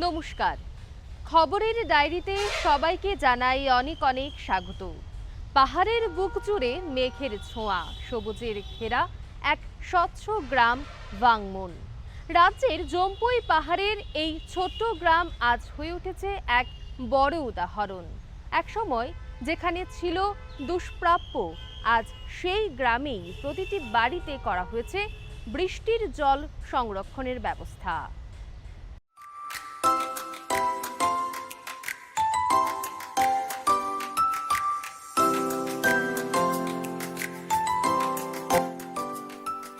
নমস্কার। খবরের ডায়েরিতে সবাইকে জানাই অনেক অনেক স্বাগত। পাহাড়ের বুক জুড়ে মেঘের ছোঁয়া, সবুজের ঘেরা এক স্বচ্ছ গ্রাম ভাংমুন। রাজ্যের জম্পুই পাহাড়ের এই ছোট্ট গ্রাম আজ হয়ে উঠেছে এক বড় উদাহরণ। এক সময় যেখানে ছিল দুষ্প্রাপ্য, আজ সেই গ্রামেই প্রতিটি বাড়িতে করা হয়েছে বৃষ্টির জল সংরক্ষণের ব্যবস্থা।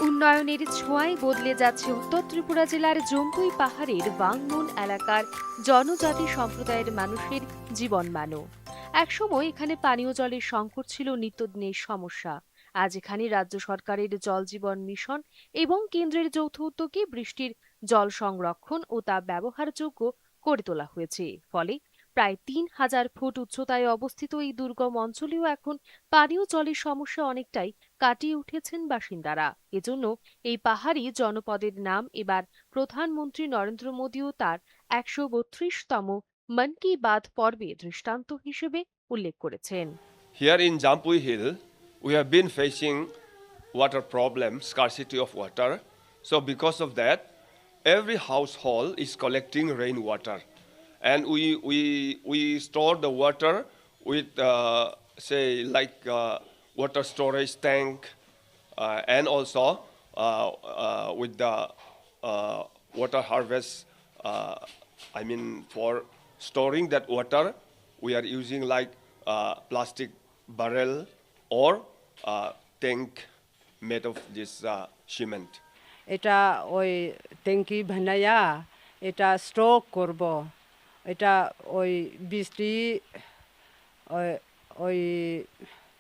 উন্নয়নের ছোঁয়ায় বদলে যাচ্ছে উত্তর ত্রিপুরা জেলার জম্পুই পাহাড়ের ভাংমুন এলাকার জনজাতি সম্প্রদায়ের মানুষের জীবনমানও। একসময় এখানে পানীয় জলের সংকট ছিল নিত্যদিনের সমস্যা। আজ এখানে রাজ্য সরকারের জল জীবন মিশন এবং কেন্দ্রের যৌথ উদ্যোগে বৃষ্টির জল সংরক্ষণ ও তা ব্যবহারযোগ্য করে তোলা হয়েছে। ফলে প্রায় ৩,০০০ ফুট উচ্চতায় অবস্থিত এই দুর্গম অঞ্চলেও এখন পানীয় জলের সমস্যা অনেকটাই কাটিয়ে উঠেছেন বাসিন্দারা। এজন্য এই পাহাড়ি জনপদের নাম এবার প্রধানমন্ত্রী নরেন্দ্র মোদীও তার ১৩২তম মন কি বাত পর্বে দৃষ্টান্ত হিসেবে উল্লেখ করেছেন। Here in Jampui Hill, we have been facing water problem, scarcity of water. So because of that, every household is collecting rainwater. And we store the water with, say, like water storage tank, and also with the water harvest. For storing that water, we are using like plastic barrel or tank made of this cement. এটা ওই ট্যাঙ্কি বানায়া এটা stock করব। এটা ওই বৃষ্টি ওই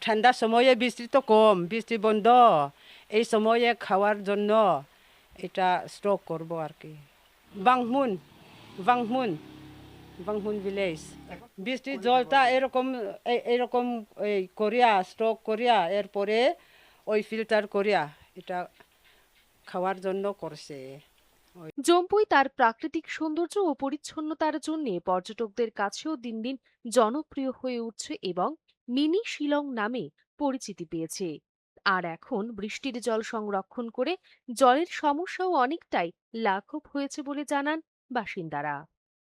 ঠান্ডার সময়ে বৃষ্টি তো কম, বৃষ্টি বন্ধ, এই সময়ে খাওয়ার জন্য এটা স্টক করব আর কি। ভাংমুন ভাংমুন ভাংমুন ভিলেজ বৃষ্টির জলটা এরকম এরকম এই করিয়া স্টক করিয়া এরপরে ওই ফিল্টার করিয়া এটা খাওয়ার জন্য করছে। জম্পুই তার প্রাকৃতিক সৌন্দর্য ও পরিচ্ছন্নতার জন্য পর্যটকদের কাছেও দিন দিন জনপ্রিয় হয়ে উঠছে এবং মিনি শিলং নামে পরিচিতি পেয়েছে। আর এখন বৃষ্টির জল সংরক্ষণ করে জলের সমস্যাও অনেকটাই লাঘব হয়েছে বলে জানান বাসিন্দারা।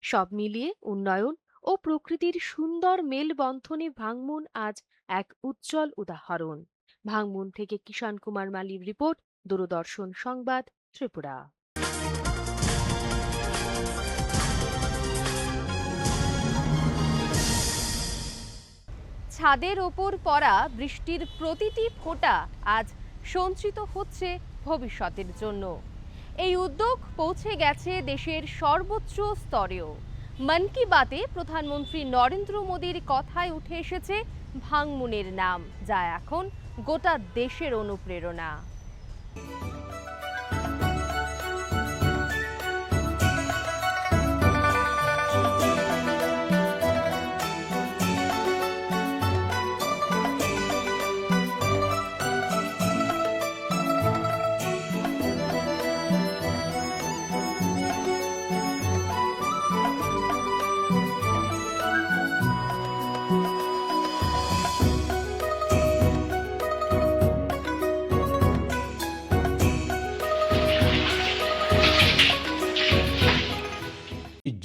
সব মিলিয়ে উন্নয়ন ও প্রকৃতির সুন্দর মেলবন্ধনে ভাংমুন আজ এক উজ্জ্বল উদাহরণ। ভাংমুন থেকে কিষান কুমার মালির রিপোর্ট, দূরদর্শন সংবাদ, ত্রিপুরা। ছাদের ওপর পড়া বৃষ্টির প্রতিটি ফোঁটা আজ সঞ্চিত হচ্ছে ভবিষ্যতের জন্য। এই উদ্যোগ পৌঁছে গেছে দেশের সর্বোচ্চ স্তরেও। মন কি বাতে প্রধানমন্ত্রী নরেন্দ্র মোদীর কথায় উঠে এসেছে ভাংমুনের নাম, যা এখন গোটা দেশের অনুপ্রেরণা।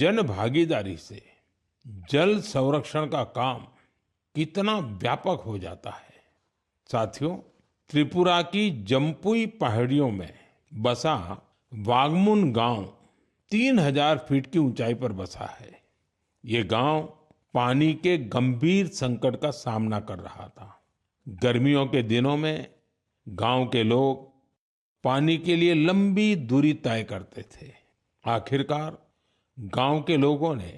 जन भागीदारी से जल संरक्षण का काम कितना व्यापक हो जाता है। साथियों, त्रिपुरा की जम्पुई पहाड़ियों में बसा वागमुन गांव 3,000 फीट की ऊंचाई पर बसा है। ये गांव पानी के गंभीर संकट का सामना कर रहा था। गर्मियों के दिनों में गांव के लोग पानी के लिए लंबी दूरी तय करते थे। आखिरकार गांव के लोगों ने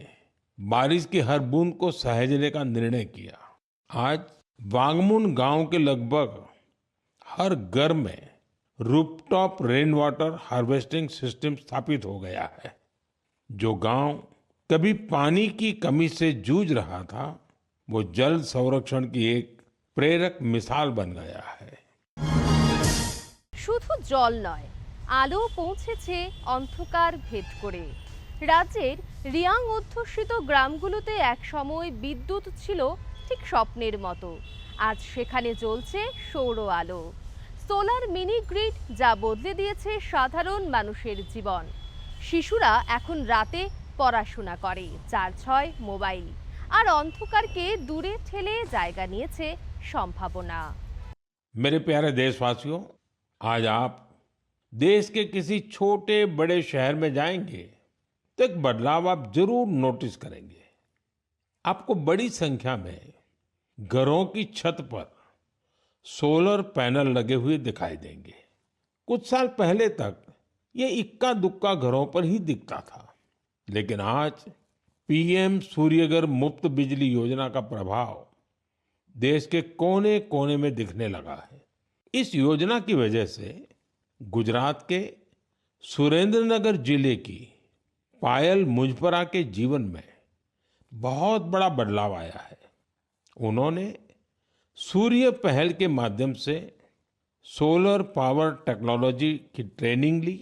बारिश की हर बूंद को सहेजने का निर्णय किया। आज वागमुन गांव के लगभग हर घर में rooftop rain water harvesting system स्थापित हो गया है। जो गांव कभी पानी की कमी से जूझ रहा था, वो जल संरक्षण की एक प्रेरक मिसाल बन गया है। শুধু জল নয়, আলো পৌঁছেছে অন্ধকার ভেদ করে। রাজ্যের রিয়াং অধ্যুষিত গ্রামগুলোতে একসময় বিদ্যুৎ ছিল ঠিক স্বপ্নের মতো। আজ সেখানে জ্বলছে সৌর আলো, সোলার মিনি গ্রিড, যা বদলে দিয়েছে সাধারণ মানুষের জীবন। শিশুরা এখন রাতে পড়াশোনা করে, চার্জ হয় মোবাইল, আর অন্ধকারকে দূরে ঠেলে জায়গা নিয়েছে সম্ভাবনা। मेरे प्यारे देशवासियों, आज आप देश के किसी छोटे बड़े शहर में जाएंगे तो एक बदलाव आप जरूर नोटिस करेंगे। आपको बड़ी संख्या में घरों की छत पर सोलर पैनल लगे हुए दिखाई देंगे। कुछ साल पहले तक ये इक्का दुक्का घरों पर ही दिखता था, लेकिन आज पीएम सूर्यघर मुफ्त बिजली योजना का प्रभाव देश के कोने कोने में दिखने लगा है। इस योजना की वजह से गुजरात के सुरेंद्रनगर जिले की पायल मुजपरा के जीवन में बहुत बड़ा बदलाव आया है। उन्होंने सूर्य पहल के माध्यम से सोलर पावर टेक्नोलॉजी की ट्रेनिंग ली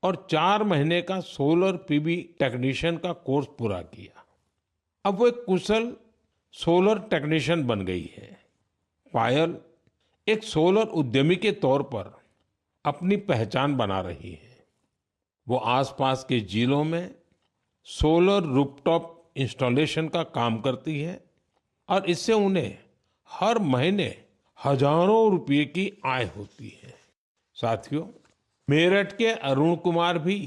और 4 महीने का सोलर पीवी टेक्नीशियन का कोर्स पूरा किया। अब वो एक कुशल सोलर टेक्नीशियन बन गई है। पायल एक सोलर उद्यमी के तौर पर अपनी पहचान बना रही है। वो आसपास के जिलों में सोलर रूफटॉप इंस्टॉलेशन का काम करती है और इससे उन्हें हर महीने हजारों रुपए की आय होती है। साथियों, मेरठ के अरुण कुमार भी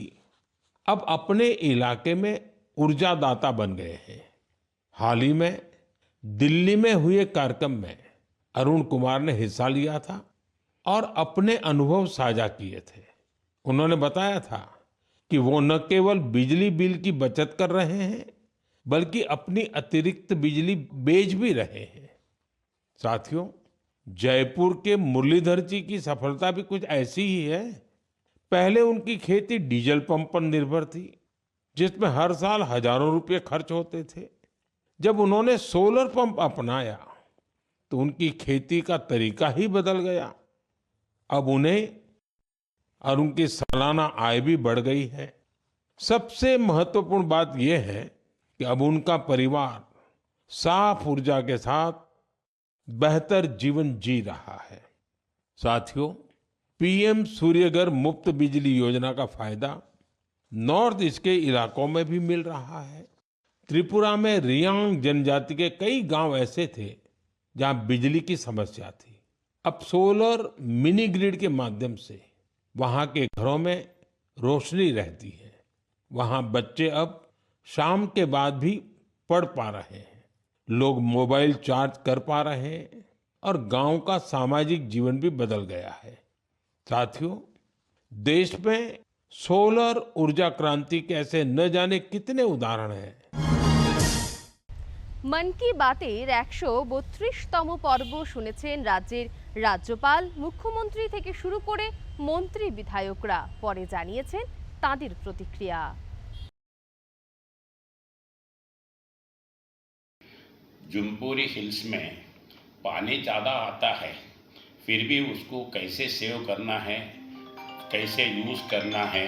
अब अपने इलाके में ऊर्जा दाता बन गए हैं। हाल ही में दिल्ली में हुए कार्यक्रम में अरुण कुमार ने हिस्सा लिया था और अपने अनुभव साझा किए थे। उन्होंने बताया था कि वो न केवल बिजली बिल की बचत कर रहे हैं, बल्कि अपनी अतिरिक्त बिजली बेच भी रहे हैं। साथियों, जयपुर के मुरलीधर जी की सफलता भी कुछ ऐसी ही है। पहले उनकी खेती डीजल पंप पर निर्भर थी, जिसमें हर साल हजारों रुपए खर्च होते थे। जब उन्होंने सोलर पंप अपनाया तो उनकी खेती का तरीका ही बदल गया। अब उन्हें और उनकी सालाना आय भी बढ़ गई है। सबसे महत्वपूर्ण बात यह है कि अब उनका परिवार साफ ऊर्जा के साथ बेहतर जीवन जी रहा है। साथियों, पीएम सूर्यघर मुफ्त बिजली योजना का फायदा नॉर्थ ईस्ट के इलाकों में भी मिल रहा है। त्रिपुरा में रियांग जनजाति के कई गांव ऐसे थे जहां बिजली की समस्या थी। अब सोलर मिनी ग्रिड के माध्यम से वहां के घरों में रोशनी रहती है। वहां बच्चे अब शाम के बाद भी पढ़ पा रहे हैं, लोग मोबाइल चार्ज कर पा रहे हैं और गांव का सामाजिक जीवन भी बदल गया है। साथियों, देश में सोलर ऊर्जा क्रांति के ऐसे न जाने कितने उदाहरण हैं। মন কি বাতের ১৩২তম পর্ব শুনেছেন রাজ্যের রাজ্যপাল, মুখ্যমন্ত্রী থেকে শুরু করে মন্ত্রী বিধায়করা। পরে জানিয়েছেন তাদের প্রতিক্রিয়া। जम्पुरी हिल्स में पानी ज़्यादा आता है, फिर भी उसको कैसे सेव करना है, कैसे यूज़ करना है,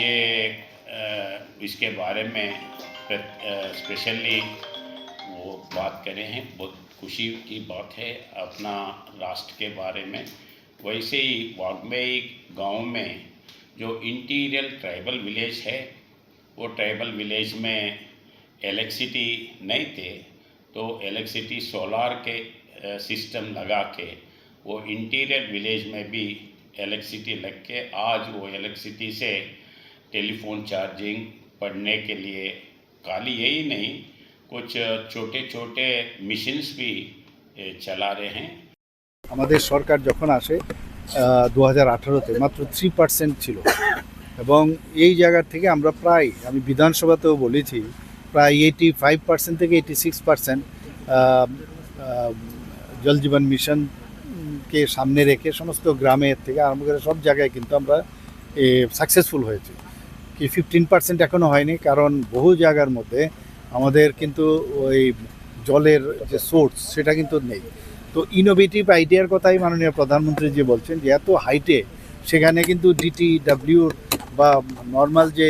ये इसके बारे में स्पेशली वो बात करे हैं। बहुत खुशी की बात है अपना राष्ट्र के बारे में। वैसे ही वाघमेई गांव में जो इंटीरियर ट्राइबल विलेज है, वो ट्राइबल विलेज में इलेक्ट्रिसिटी नहीं थे, तो इलेक्ट्रिसिटी सोलार के सिस्टम लगा के वो इंटीरियर विलेज में भी इलेक्ट्रिसिटी लग के आज वो इलेक्ट्रिसिटी से टेलीफोन चार्जिंग, पढ़ने के लिए खाली यही नहीं, कुछ छोटे छोटे मिशन्स भी चला रहे हैं। আমাদের সরকার যখন আসে 2018-তে মাত্র 3% ছিল এবং এই জায়গা থেকে আমরা প্রায়, আমি বিধানসভাতেও বলেছি, প্রায় 85% থেকে 86% জল জীবন মিশনকে সামনে রেখে সমস্ত গ্রামের থেকে আরম্ভ করে সব জায়গায় কিন্তু আমরা সাকসেসফুল হয়েছি। কি 15% এখনও হয়নি, কারণ বহু জায়গার মধ্যে আমাদের কিন্তু ওই জলের যে সোর্স সেটা কিন্তু নেই। তো ইনোভেটিভ আইডিয়ার কথাই মাননীয় প্রধানমন্ত্রী যে বলছেন যে এত হাইটে সেখানে কিন্তু ডিটিডব্লিউর বা নর্মাল যে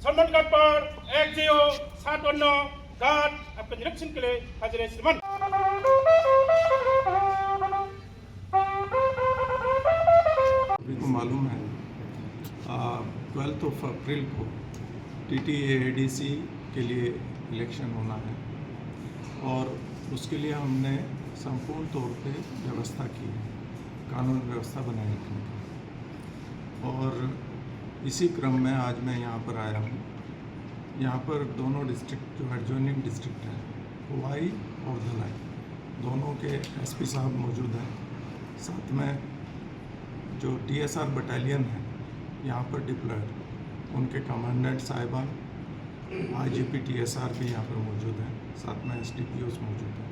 सम्मान घाट पर एक जीओ 7 घाट आपके निरीक्षण के लिए हाजिर है श्रीमान। सभी को मालूम है 12 अप्रैल को TTADC के लिए इलेक्शन होना है और उसके लिए हमने संपूर्ण तौर पे व्यवस्था की है, कानून व्यवस्था बनाई है। और इसी क्रम में आज मैं यहाँ पर आया हूँ। यहाँ पर दोनों डिस्ट्रिक्ट जो एडजॉइनिंग डिस्ट्रिक्ट हैं, हुआई और धलाई, दोनों के SP साहब मौजूद हैं। साथ में जो TSR बटालियन है यहाँ पर डिप्लॉयड, उनके कमांडेंट साहिबान IGP TSR भी यहाँ पर मौजूद हैं, साथ में SDPOs मौजूद हैं।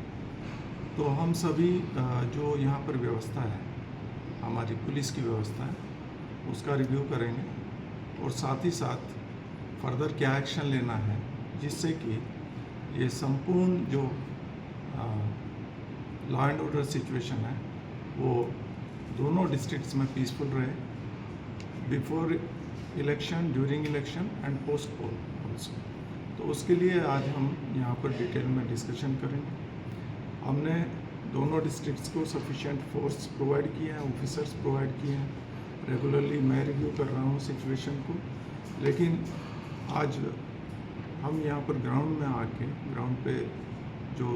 तो हम सभी जो यहाँ पर व्यवस्था है, हमारी पुलिस की व्यवस्था है, उसका रिव्यू करेंगे और साथ ही साथ फर्दर क्या एक्शन लेना है जिससे कि ये संपूर्ण जो लॉ एंड ऑर्डर सिचुएशन है वो दोनों डिस्ट्रिक्ट्स में पीसफुल रहे before election, during election and post pole also. तो उसके लिए आज हम यहाँ पर डिटेल में डिस्कशन करेंगे। हमने दोनों डिस्ट्रिक्ट्स को सफिशिएंट फोर्स प्रोवाइड किए हैं, ऑफिसर्स प्रोवाइड किए हैं। रेगुलरली मैं रिव्यू कर रहा हूँ सिचुएशन को, लेकिन आज हम यहाँ पर ग्राउंड में आके ग्राउंड पे जो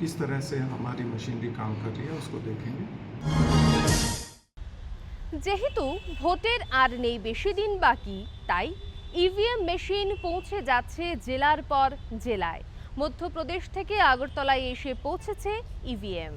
किस तरह से हमारी मशीनरी काम कर रही है उसको देखेंगे। যেহেতু ভোটের আর নেই বেশি দিন বাকি, তাই ইভিএম মেশিন পৌঁছে যাচ্ছে জেলার পর জেলায়। মধ্যপ্রদেশ থেকে আগরতলায় এসে পৌঁছেছে ইভিএম।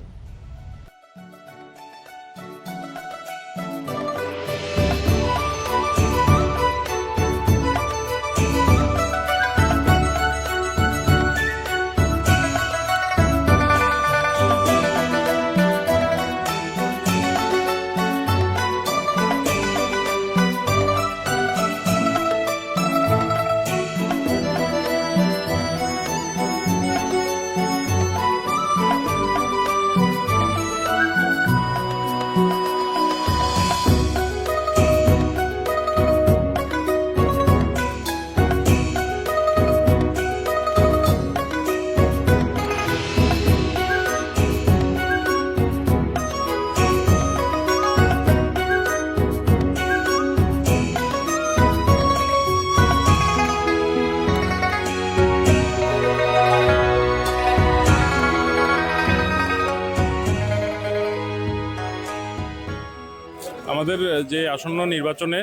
আমাদের যে আসন্ন নির্বাচনে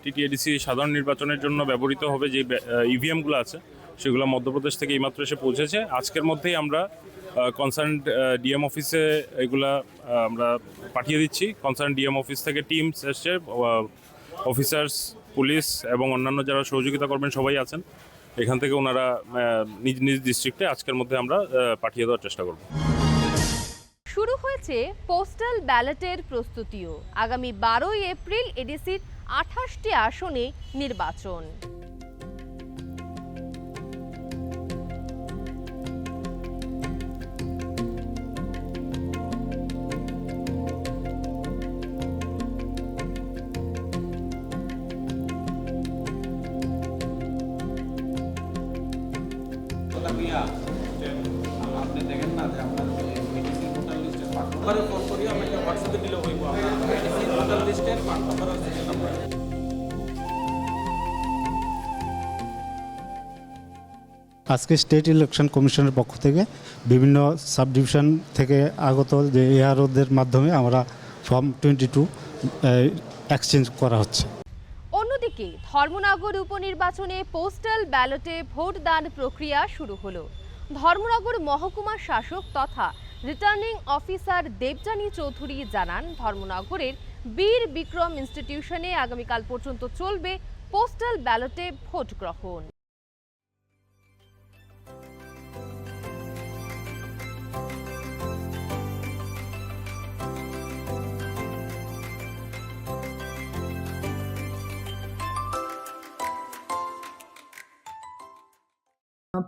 TTADC সাধারণ নির্বাচনের জন্য ব্যবহৃত হবে যে ইভিএমগুলো আছে সেগুলো মধ্যপ্রদেশ থেকে এইমাত্র এসে পৌঁছেছে। আজকের মধ্যেই আমরা কনসার্ন ডিএম অফিসে এগুলা আমরা পাঠিয়ে দিচ্ছি। কনসার্ন ডিএম অফিস থেকে টিমস এসছে, অফিসার্স, পুলিশ এবং অন্যান্য যারা সহযোগিতা করবেন সবাই আছেন। এখান থেকে ওনারা নিজ নিজ ডিস্ট্রিক্টে আজকের মধ্যে আমরা পাঠিয়ে দেওয়ার চেষ্টা করব। শুরু হয়েছে পোস্টাল ব্যালটের প্রস্তুতিও। আগামী 12ই এপ্রিল এডিসির 28টি আসনে নির্বাচন। আপনি দেখেন না যে আমরা এডিসি ভোটার লিস্টের 5 নম্বরে ফোন করি, আমাকে হোয়াটসঅ্যাপে দিলে হইব। আমরা এডিসি ভোটার লিস্টের 5 নম্বর আছে আমরা। আজকে স্টেট ইলেকশন কমিশনের পক্ষ থেকে বিভিন্ন সাব ডিভিশন থেকে আগত যে এআরওদের মাধ্যমে আমরা ফর্ম 22 এক্সচেঞ্জ করা হচ্ছে। অন্যদিকে ধর্মনগর উপনির্বাচনে পোস্টাল ব্যালটে ভোটদান প্রক্রিয়া শুরু হলো। ধর্মনগর মহকুমা শাসক তথা রিটার্নিং অফিসার দেবযানী চৌধুরী জানান, ধর্মনগরের বীর বিক্রম ইনস্টিটিউশনে আগামীকাল পর্যন্ত চলবে পোস্টাল ব্যালটে ভোট গ্রহণ।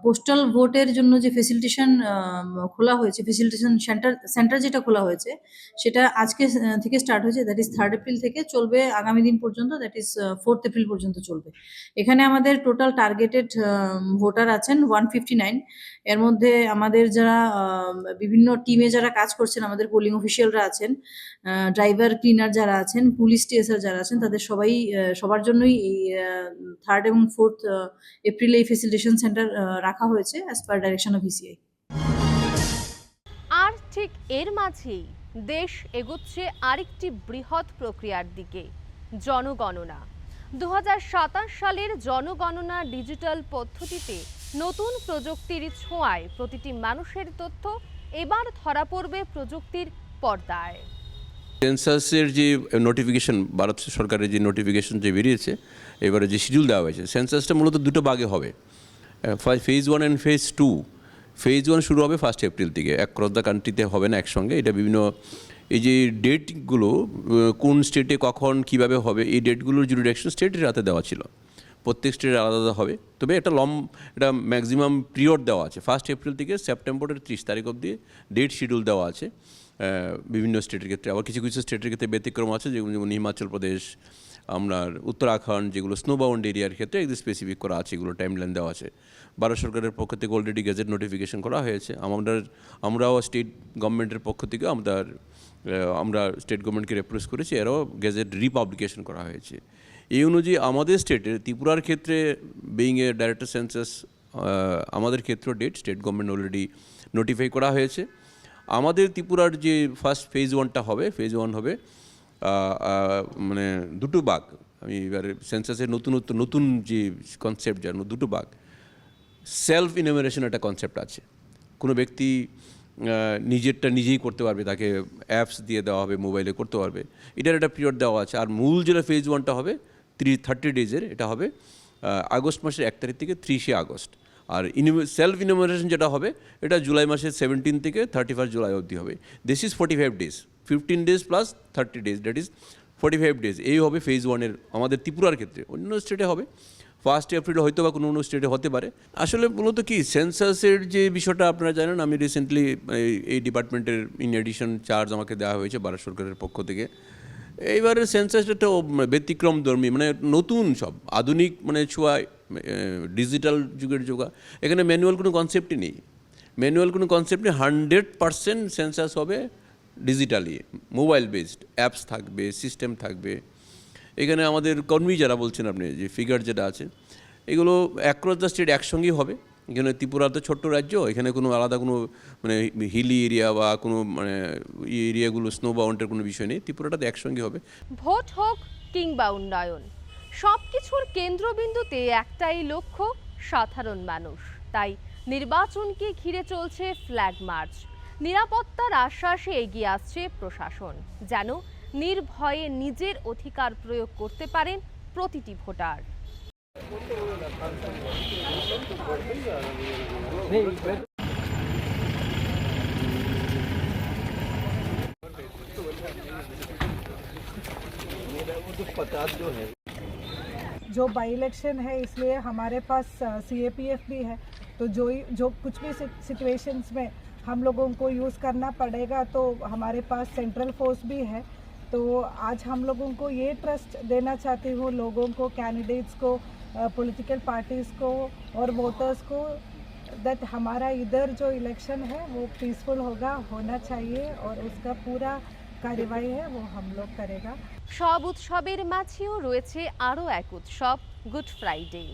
পোস্টাল ভোটের জন্য যে ফেসিলিটেশন খোলা হয়েছে, ফেসিলিটেশন সেন্টার যেটা খোলা হয়েছে, সেটা আজকে থেকে স্টার্ট হয়েছে, দ্যাট ইজ 3rd এপ্রিল থেকে চলবে আগামী দিন পর্যন্ত, দ্যাট ইজ 4th এপ্রিল পর্যন্ত চলবে। এখানে আমাদের টোটাল টার্গেটেড ভোটার আছেন 159। এর মধ্যে আমাদের যারা বিভিন্ন টিমে যারা কাজ করছেন, আমাদের পোলিং অফিসিয়ালরা আছেন, ড্রাইভার ক্লিনার যারা আছেন, পুলিশ টিএসআর যারা আছেন, তাদের সবার জন্যই এই 3rd এবং 4th এপ্রিলে এই ফেসিলিটেশন সেন্টার রাখা হয়েছে as per direction of ECI. আর ঠিক এর মাঝেই দেশ এগোচ্ছে আরেকটি বৃহৎ প্রক্রিয়ার দিকে, জনগণনা। 2027 সালের জনগণনা ডিজিটাল পদ্ধতিতে নতুন প্রযুক্তির ছোঁয়ায় প্রতিটি মানুষের তথ্য এবার ধরা পড়বে প্রযুক্তির পর্দায়। সেন্সাসের যে নোটিফিকেশন, ভারত সরকারের যে নোটিফিকেশন যে বেরিয়েছে, এবারে যে শিডিউল দেওয়া হয়েছে, সেন্সাসটা মূলত দুটো ভাগে হবে, ফেজ 1 অ্যান্ড ফেজ 2। ফেজ 1 শুরু হবে 1 এপ্রিল থেকে, অ্যাক্রস দ্য কান্ট্রিতে হবে না একসঙ্গে। এটা বিভিন্ন এই যে ডেটগুলো কোন স্টেটে কখন কীভাবে হবে, এই ডেটগুলোর জুরিডিকশন স্টেটের হাতে দেওয়া ছিল, প্রত্যেক স্টেটের আলাদা আলাদা হবে। তবে এটা ম্যাক্সিমাম পিরিয়ড দেওয়া আছে, 1 এপ্রিল থেকে সেপ্টেম্বরের 30 তারিখ অবধি ডেট শিডিউল দেওয়া আছে বিভিন্ন স্টেটের ক্ষেত্রে। আবার কিছু কিছু স্টেটের ক্ষেত্রে ব্যতিক্রম আছে, যেমন হিমাচল প্রদেশ, আপনার উত্তরাখণ্ড, যেগুলো স্নো বাউন্ড এরিয়ার ক্ষেত্রে এগুলো স্পেসিফিক করা আছে, এগুলো টাইমলাইন দেওয়া আছে। ভারত সরকারের পক্ষ থেকে অলরেডি গেজেট নোটিফিকেশন করা হয়েছে। আমরাও স্টেট গভর্নমেন্টের পক্ষ থেকে আমরা স্টেট গভর্নমেন্টকে রিপ্রেজেন্ট করেছি, এরাও গেজেট রিপাবলিকেশন করা হয়েছে। এই অনুযায়ী আমাদের স্টেটের, ত্রিপুরার ক্ষেত্রে বিইং এ ডাইরেক্টর সেন্সাস, আমাদের ক্ষেত্রেও that state government already notify করা হয়েছে। আমাদের ত্রিপুরার যে ফার্স্ট ফেজ 1টা হবে, ফেজ 1 হবে মানে দুটো ভাগ। আমি এবারে সেন্সাসের নতুন যে কনসেপ্ট, যেন দুটো ভাগ। সেলফ ইনোমিনেশন একটা কনসেপ্ট আছে, কোনো ব্যক্তি নিজেরটা নিজেই করতে পারবে, তাকে অ্যাপস দিয়ে দেওয়া হবে, মোবাইলে করতে পারবে, এটার একটা পিরিয়ড দেওয়া আছে। আর মূল যেটা ফেজ 1টা হবে 30 ডেজের, এটা হবে আগস্ট মাসের 1 তারিখ থেকে 30 আগস্ট। আর সেলফ ইনোমিনেশন যেটা হবে, এটা জুলাই মাসের 17 থেকে 31 জুলাই অবধি হবে। This is 45 days, 15 days plus 30 days, that is 45 days. এই হবে ফেজ 1-এর আমাদের ত্রিপুরার ক্ষেত্রে। অন্য স্টেটে হবে 1 এপ্রিল, হয়তো বা কোনো স্টেটে হতে পারে। আসলে মূলত কি সেন্সাসের যে বিষয়টা আপনারা জানেন, আমি রিসেন্টলি এই ডিপার্টমেন্টের ইন এডিশন চার্জ আমাকে দেওয়া হয়েছে ভারত সরকারের পক্ষ থেকে। এইবারের সেন্সাসটা একটা ব্যতিক্রম ধর্মী, মানে নতুন সব আধুনিক, মানে ছোঁয়া ডিজিটাল যুগের যোগা। এখানে ম্যানুয়াল কোনো কনসেপ্টই নেই, 100% সেন্সাস হবে ডিজিটালি, মোবাইল বেসড, অ্যাপস থাকবে, সিস্টেম থাকবে। এখানে আমাদের কর্মী যারা বলছেন আপনি, যে ফিগার যেটা আছে, এগুলো অ্যাক্রস দ্য স্টেট একসঙ্গেই হবে। এখানে ত্রিপুরা তো ছোট্ট রাজ্য, এখানে কোনো আলাদা কোনো মানে হিলি এরিয়া বা কোনো মানে এরিয়াগুলো স্নো বাউন্ডের কোনো বিষয় নেই, ত্রিপুরাটাতে একসঙ্গে হবে। ভোট হোক কিংবা উন্নয়ন, সবকিছুর কেন্দ্রবিন্দুতে একটাই লক্ষ্য, সাধারণ মানুষ। তাই নির্বাচনকে ঘিরে চলছে ফ্ল্যাগ মার্চ। নিরাপত্তার আশ্বাসে এগিয়ে আসছে প্রশাসন, যেন নির্ভয়ে নিজের অধিকার প্রয়োগ করতে পারেন প্রতিটি ভোটার। जो बाई इलेक्शन है, इसलिए हमारे पास CAPF भी है, तो जो कुछ भी सिचुएशंस में हम लोगों को यूज़ करना पड़ेगा, तो हमारे पास सेंट्रल फोर्स भी है। तो आज हम लोगों को ये ट्रस्ट देना चाहती हूँ, लोगों को, कैंडिडेट्स को, पॉलिटिकल पार्टीज़ को और वोटर्स को, दैट हमारा इधर जो इलेक्शन है वो पीसफुल होना चाहिए, और उसका पूरा कार्यवाही है वो हम लोग करेगा। সব উৎসবের মাঝেও রয়েছে আরও এক উৎসব, গুড ফ্রাইডে।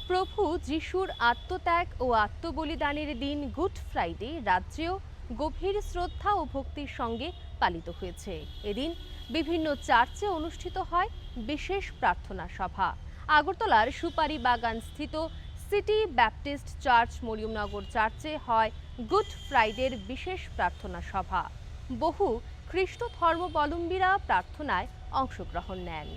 প্রভু যিশুর আত্মত্যাগ ও আত্মবলিদানের দিন গুড ফ্রাইডে রাজ্যেও গভীর শ্রদ্ধা ও ভক্তির সঙ্গে পালিত হয়েছে। এদিন বিভিন্ন চার্চে অনুষ্ঠিত হয় বিশেষ প্রার্থনা সভা। আগরতলার সুপারি বাগান স্থিত সিটি ব্যাপটিস্ট চার্চ মরিয়মনগর চার্চে হয় গুড ফ্রাইডের বিশেষ প্রার্থনা সভা। বহু খ্রিস্ট ধর্মাবলম্বীরা প্রার্থনায় অংশগ্রহণ নেন।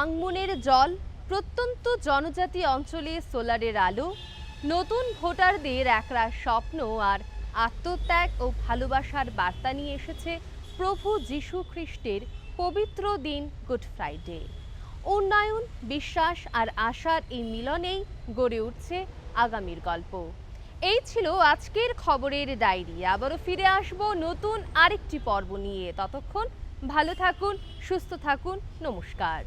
বাংমুনের জল, প্রত্যন্ত জনজাতি অঞ্চলে সোলারের আলো, নতুন ভোটারদের একরাশ স্বপ্ন আর আত্মত্যাগ ও ভালোবাসার বার্তা নিয়ে এসেছে প্রভু যীশু খ্রিস্টের পবিত্র দিন গুড ফ্রাইডে। উন্নয়ন, বিশ্বাস আর আশার এই মিলনেই গড়ে উঠছে আগামীর গল্প। এই ছিল আজকের খবরের ডায়েরি। আবারও ফিরে আসব নতুন আরেকটি পর্ব নিয়ে। ততক্ষণ ভালো থাকুন, সুস্থ থাকুন। নমস্কার।